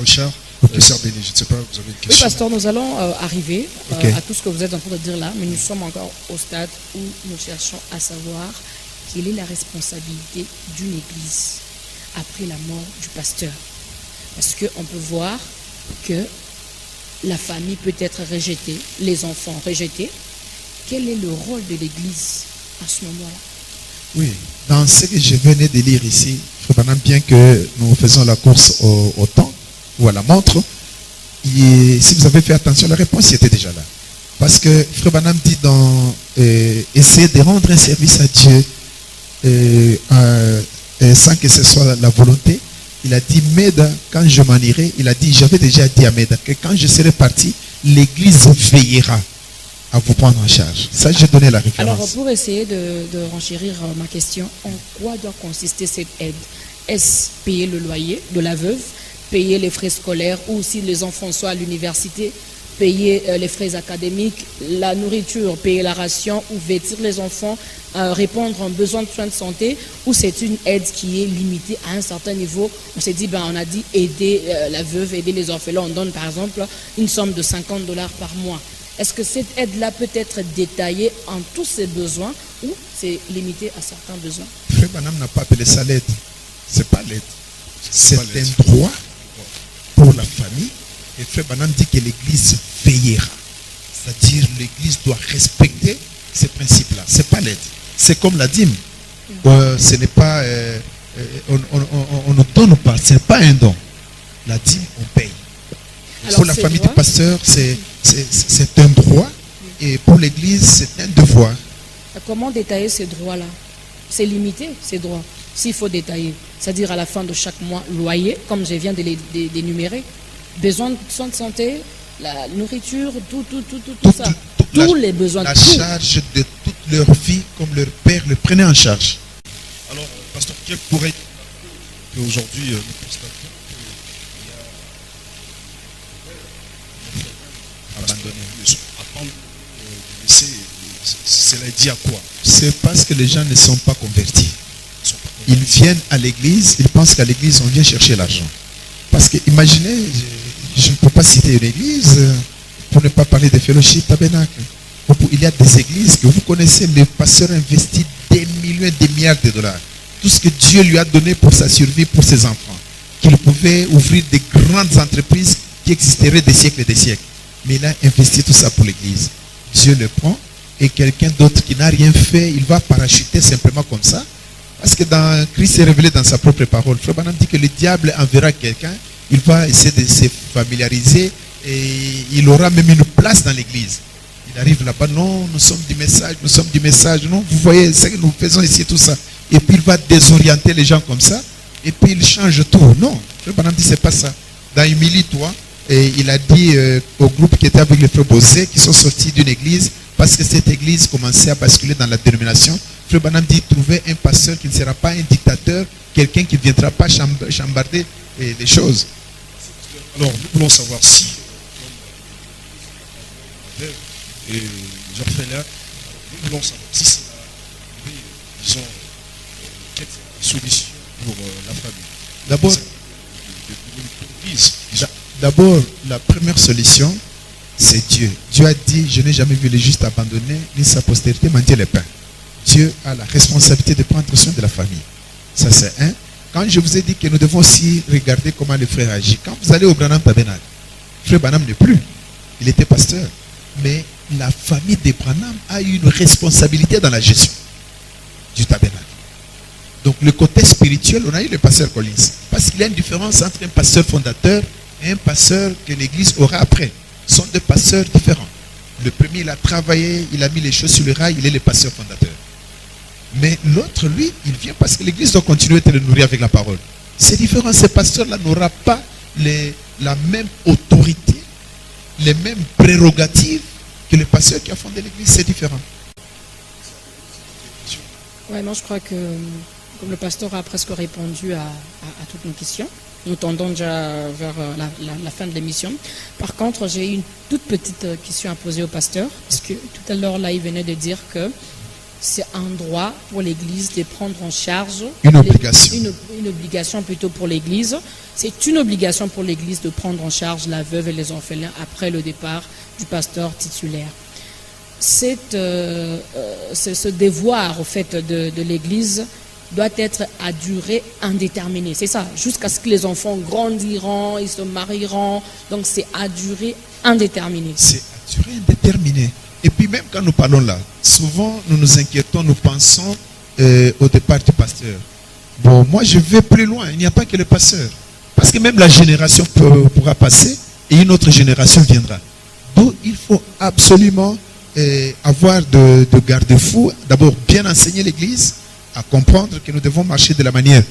Richard, Sœur Béni, je ne sais pas, vous avez une Oui, question? pasteur, nous allons arriver Ok. à tout ce que vous êtes en train de dire là, mais nous sommes encore au stade où nous cherchons à savoir quelle est la responsabilité d'une église après la mort du pasteur. Parce qu'on peut voir que la famille peut être rejetée, les enfants rejetés. Quel est le rôle de l'église à ce moment-là? Oui, dans ce que je venais de lire ici, Frère Branham, bien que nous faisons la course au temps ou à la montre, si vous avez fait attention, la réponse était déjà là. Parce que Frère Branham dit dans essayer de rendre un service à Dieu sans que ce soit la volonté. Il a dit, Meda, quand je m'en irai, il a dit, j'avais déjà dit à Meda que quand je serai parti, l'église veillera à vous prendre en charge. Ça, j'ai donné la référence. Alors, pour essayer de renchérir ma question, en quoi doit consister cette aide? Est-ce payer le loyer de la veuve, payer les frais scolaires, ou si les enfants sont à l'université, payer les frais académiques, la nourriture, payer la ration, ou vêtir les enfants, répondre aux besoins de soins de santé, ou c'est une aide qui est limitée à un certain niveau? On s'est dit, on a dit aider la veuve, aider les orphelins. On donne par exemple une somme de $50 par mois. Est-ce que cette aide-là peut être détaillée en tous ses besoins ou c'est limité à certains besoins? Frère Branham n'a pas appelé ça l'aide. Ce n'est pas l'aide. C'est un droit pour la famille. Et Frère Branham dit que l'église veillera. C'est-à-dire l'église doit respecter ces principes-là. Ce n'est pas l'aide. C'est comme la dîme. Ce n'est pas... on ne donne pas. Ce n'est pas un don. La dîme, on paye. Alors, pour la famille du pasteur, c'est un droit. Et pour l'église, c'est un devoir. Comment détailler ces droits-là? C'est limité, ces droits. S'il faut détailler, c'est-à-dire à la fin de chaque mois, loyer, comme je viens de l'énumérer, besoins de soins de santé, la nourriture, tout ça. Tous les besoins. La charge de toute leur vie, comme leur père le prenait en charge. Alors, pasteur, quel pourrait être qu'aujourd'hui nous constatons abandonné. Attendre de laisser, cela est dit à quoi? C'est parce que les gens ne sont pas convertis. Ils viennent à l'église, ils pensent qu'à l'église on vient chercher l'argent. Parce que imaginez, je ne peux pas citer une église pour ne pas parler de fellowship tabernacle. Il y a des églises que vous connaissez, le pasteur investit des millions, des milliards de dollars. Tout ce que Dieu lui a donné pour sa survie, pour ses enfants. Qu'il pouvait ouvrir des grandes entreprises qui existeraient des siècles et des siècles. Mais il a investi tout ça pour l'église. Dieu le prend et quelqu'un d'autre qui n'a rien fait, il va parachuter simplement comme ça. Parce que dans Christ est révélé dans sa propre parole. Frère Branham dit que le diable enverra quelqu'un, il va essayer de se familiariser et il aura même une place dans l'église. Il arrive là-bas, non, nous sommes du message, non, vous voyez ce que nous faisons ici, tout ça. Et puis il va désorienter les gens comme ça, et puis il change tout. Non, Frère Branham dit c'est pas ça. Dans Humilie-toi, et il a dit au groupe qui était avec les frères Bosé, qui sont sortis d'une église, parce que cette église commençait à basculer dans la dénomination. Frère Branham dit, trouvez un pasteur qui ne sera pas un dictateur, quelqu'un qui ne viendra pas chambarder les choses. Alors, nous voulons savoir si, et les orphelins, nous voulons savoir si c'est disons, quelle solution pour la famille. D'abord, la première solution, c'est Dieu. Dieu a dit, je n'ai jamais vu le juste abandonné, ni sa postérité mendier le pain. Dieu a la responsabilité de prendre soin de la famille. Ça, c'est un. Quand je vous ai dit que nous devons aussi regarder comment le frère agit. Quand vous allez au Branham Tabernacle, frère Branham n'est plus. Il était pasteur. Mais la famille de Branham a eu une responsabilité dans la gestion du tabernacle. Donc le côté spirituel, on a eu le pasteur Collins. Parce qu'il y a une différence entre un pasteur fondateur et un pasteur que l'église aura après. Ce sont deux pasteurs différents. Le premier, il a travaillé, il a mis les choses sur le rail, il est le pasteur fondateur. Mais l'autre, lui, il vient parce que l'église doit continuer de le nourrir avec la parole. C'est différent. Ce pasteur-là n'aura pas la même autorité, les mêmes prérogatives que le pasteur qui a fondé l'église. C'est différent. Oui, moi je crois que comme le pasteur a presque répondu à toutes nos questions, nous tendons déjà vers la fin de l'émission. Par contre, j'ai une toute petite question à poser au pasteur, parce que tout à l'heure, là, il venait de dire que c'est un droit pour l'Église de prendre en charge Une obligation. Une obligation plutôt pour l'Église. C'est une obligation pour l'Église de prendre en charge la veuve et les orphelins après le départ du pasteur titulaire. C'est ce devoir au fait de l'Église doit être à durée indéterminée. C'est ça, jusqu'à ce que les enfants grandiront, ils se marieront. Donc c'est à durée indéterminée. C'est à durée indéterminée. Et puis même quand nous parlons là, souvent nous nous inquiétons, nous pensons au départ du pasteur. Bon, moi je vais plus loin, il n'y a pas que le pasteur. Parce que même la génération pourra passer et une autre génération viendra. Donc il faut absolument avoir de garde-fous. D'abord bien enseigner l'Église, à comprendre que nous devons marcher de la manière